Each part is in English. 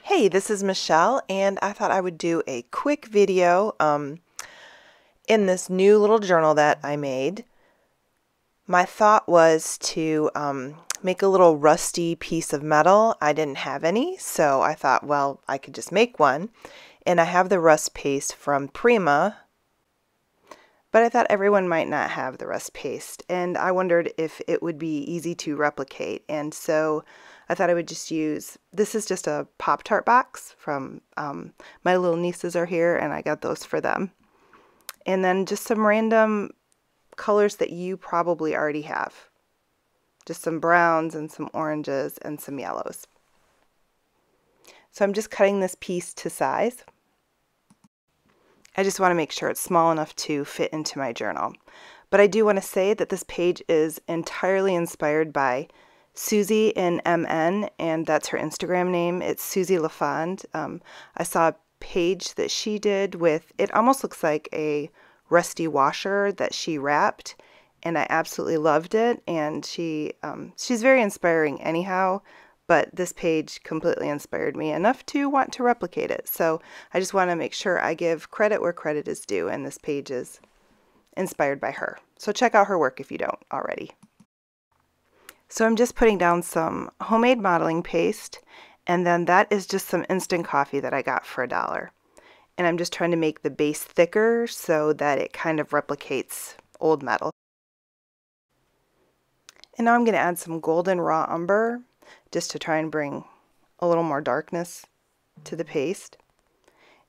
Hey, this is Michelle, and I thought I would do a quick video in this new little journal that I made. My thought was to make a little rusty piece of metal. I didn't have any, so I thought, well, I could just make one. And I have the rust paste from Prima, but I thought everyone might not have the rust paste, and I wondered if it would be easy to replicate. And so I thought I would just use, this is just a Pop-Tart box from, my little nieces are here and I got those for them. And then just some random colors that you probably already have. Just some browns and some oranges and some yellows. So I'm just cutting this piece to size. I just want to make sure it's small enough to fit into my journal. But I do want to say that this page is entirely inspired by Susie in MN, and that's her Instagram name. It's Susie LaFond. I saw a page that she did with, it almost looks like a rusty washer that she wrapped, and I absolutely loved it. And she's very inspiring anyhow, but this page completely inspired me enough to want to replicate it. So I just want to make sure I give credit where credit is due, and this page is inspired by her. So check out her work if you don't already. So I'm just putting down some homemade modeling paste, and then that is just some instant coffee that I got for $1. And I'm just trying to make the base thicker so that it kind of replicates old metal. And now I'm going to add some golden raw umber just to try and bring a little more darkness to the paste.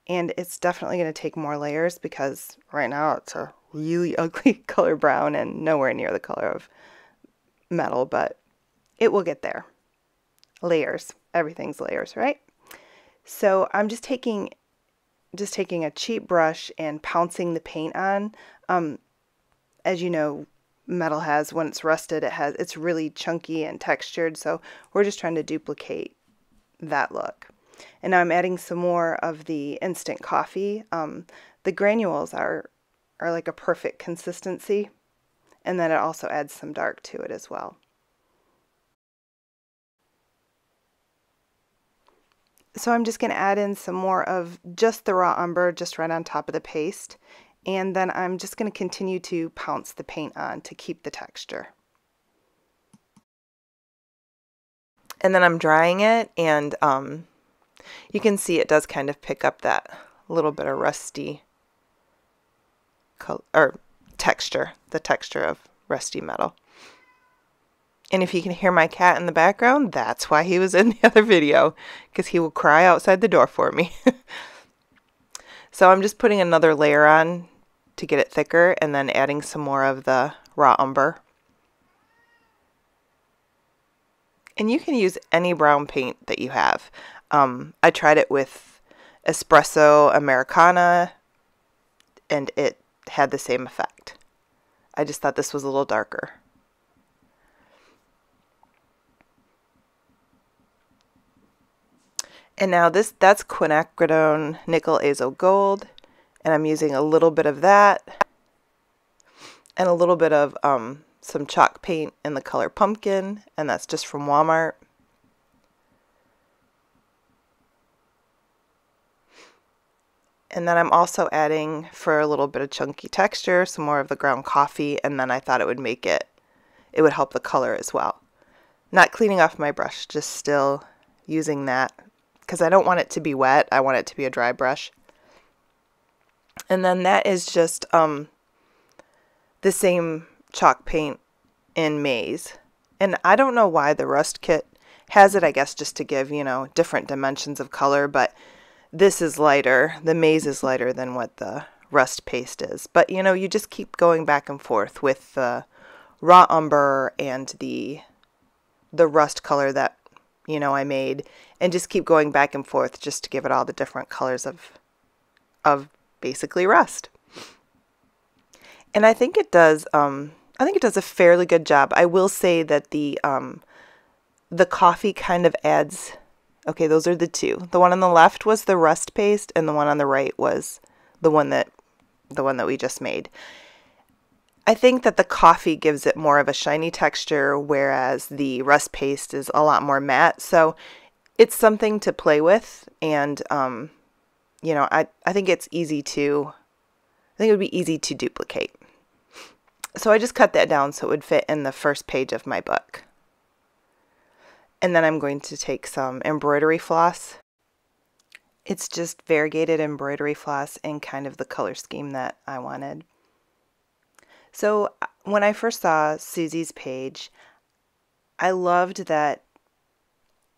And it's definitely going to take more layers because right now it's a really ugly color brown and nowhere near the color of metal, but it will get there. Layers. Everything's layers, right? So I'm just taking a cheap brush and pouncing the paint on. As you know, metal has, when it's rusted, it's really chunky and textured, so we're just trying to duplicate that look. And now I'm adding some more of the instant coffee. The granules are like a perfect consistency, and then it also adds some dark to it as well. So I'm just going to add in some more of just the raw umber just right on top of the paste. And then I'm just going to continue to pounce the paint on to keep the texture. And then I'm drying it, and you can see it does kind of pick up that little bit of rusty color, or texture, the texture of rusty metal. And if you can hear my cat in the background, that's why he was in the other video, because he will cry outside the door for me. So I'm just putting another layer on to get it thicker, and then adding some more of the raw umber. And you can use any brown paint that you have. I tried it with Espresso Americana, and it had the same effect. I just thought this was a little darker. And now that's Quinacridone Nickel Azo Gold, and I'm using a little bit of that and a little bit of some chalk paint in the color Pumpkin, and that's just from Walmart. And then I'm also adding, for a little bit of chunky texture, some more of the ground coffee, and then I thought it would help the color as well. Not cleaning off my brush, just still using that, because I don't want it to be wet, I want it to be a dry brush. And then that is just the same chalk paint in maize. And I don't know why the rust kit has it, I guess just to give, you know, different dimensions of color, but this is lighter, the maize is lighter than what the rust paste is. But you know, you just keep going back and forth with the raw umber and the rust color that, you know, I made, and just keep going back and forth just to give it all the different colors of basically rust. And I think it does a fairly good job. I will say that the coffee kind of adds, okay, those are the two. The one on the left was the rust paste, and the one on the right was the one that we just made. I think that the coffee gives it more of a shiny texture, whereas the rust paste is a lot more matte. So it's something to play with, and you know, I think it's easy to, I think it would be easy to duplicate. So I just cut that down so it would fit in the first page of my book. And then I'm going to take some embroidery floss. It's just variegated embroidery floss in kind of the color scheme that I wanted. So when I first saw Susie's page, I loved that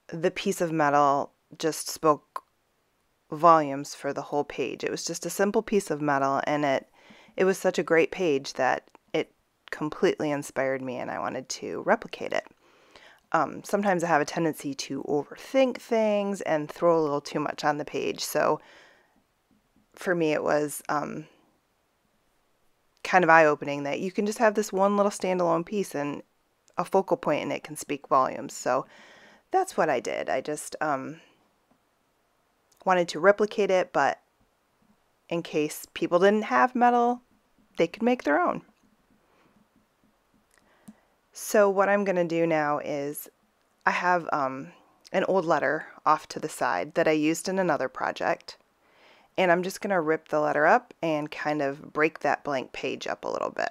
the piece of metal just spoke volumes for the whole page. It was just a simple piece of metal, and it was such a great page that it completely inspired me, and I wanted to replicate it. Sometimes I have a tendency to overthink things and throw a little too much on the page, so for me it was kind of eye-opening that you can just have this one little standalone piece and a focal point, and it can speak volumes. So that's what I did. I just wanted to replicate it, but in case people didn't have metal, they could make their own. So what I'm going to do now is I have an old letter off to the side that I used in another project, and I'm just going to rip the letter up and kind of break that blank page up a little bit.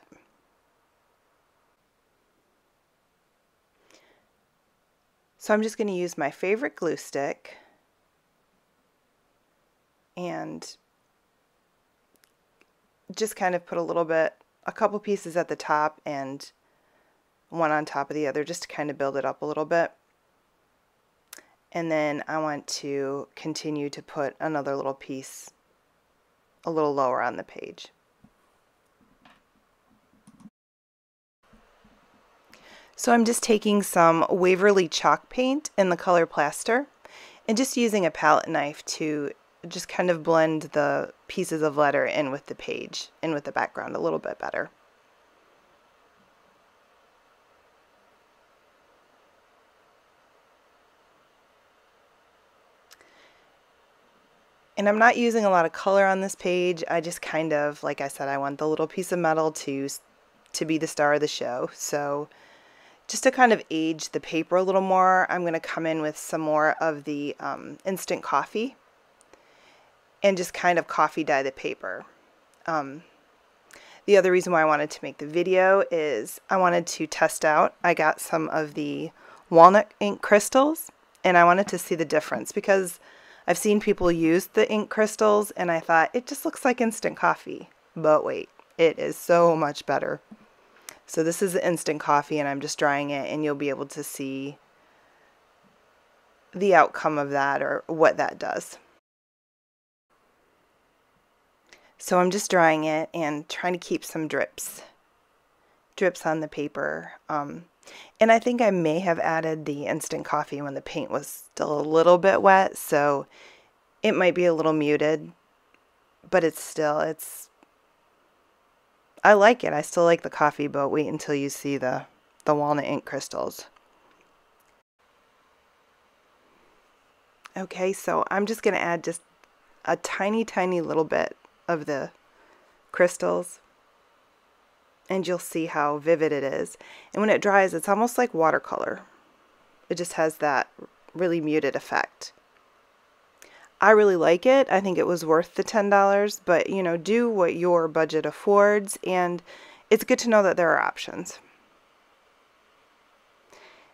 So I'm just going to use my favorite glue stick and just kind of put a couple pieces at the top and one on top of the other, just to kind of build it up a little bit. And then I want to continue to put another little piece a little lower on the page. So I'm just taking some Waverly chalk paint in the color plaster and just using a palette knife to just kind of blend the pieces of letter in with the page, in with the background a little bit better. And I'm not using a lot of color on this page. I just kind of, like I said, I want the little piece of metal to be the star of the show. So just to kind of age the paper a little more, I'm going to come in with some more of the instant coffee and just kind of coffee dye the paper. The other reason why I wanted to make the video is I wanted to test out. I got some of the Walnut Ink Crystals, and I wanted to see the difference because I've seen people use the ink crystals, and I thought it just looks like instant coffee. But wait, it is so much better. So this is the instant coffee, and I'm just drying it, and you'll be able to see the outcome of that, or what that does. So I'm just drying it and trying to keep some drips on the paper. And I think I may have added the instant coffee when the paint was still a little bit wet, so it might be a little muted, but I like it. I still like the coffee, but wait until you see the Walnut Ink Crystals. Okay, so I'm just going to add just a tiny, tiny little bit of the crystals, and you'll see how vivid it is. And when it dries, it's almost like watercolor. It just has that really muted effect. I really like it. I think it was worth the $10, but you know, do what your budget affords, and it's good to know that there are options.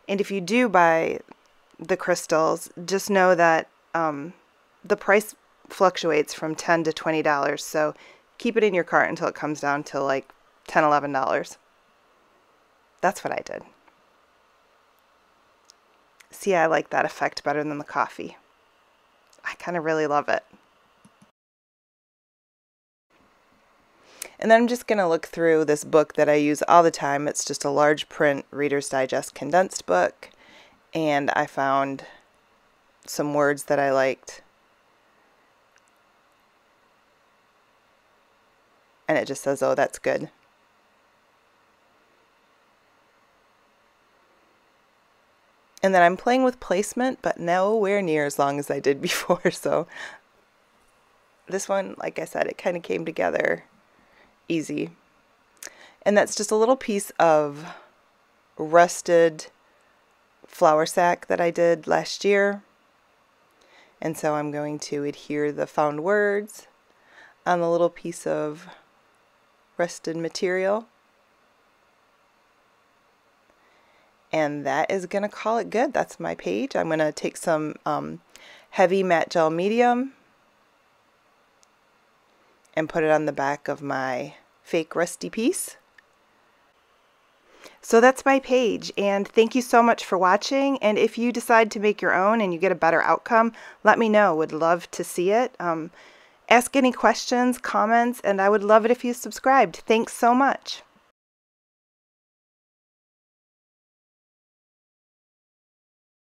And if you do buy the crystals, just know that the price fluctuates from $10 to $20, so keep it in your cart until it comes down to like $10, $11. That's what I did. See, I like that effect better than the coffee. I kind of really love it. And then I'm just going to look through this book that I use all the time. It's just a large print Reader's Digest condensed book, and I found some words that I liked. And it just says, oh, that's good. And then I'm playing with placement, but nowhere near as long as I did before. So this one, like I said, it kind of came together easy. And that's just a little piece of rusted flour sack that I did last year. And so I'm going to adhere the found words on the little piece of rusted material. And that is going to call it good. That's my page. I'm going to take some heavy matte gel medium and put it on the back of my fake rusty piece. So that's my page, and thank you so much for watching. And if you decide to make your own and you get a better outcome, let me know. Would love to see it. Ask any questions, comments, and I would love it if you subscribed. Thanks so much.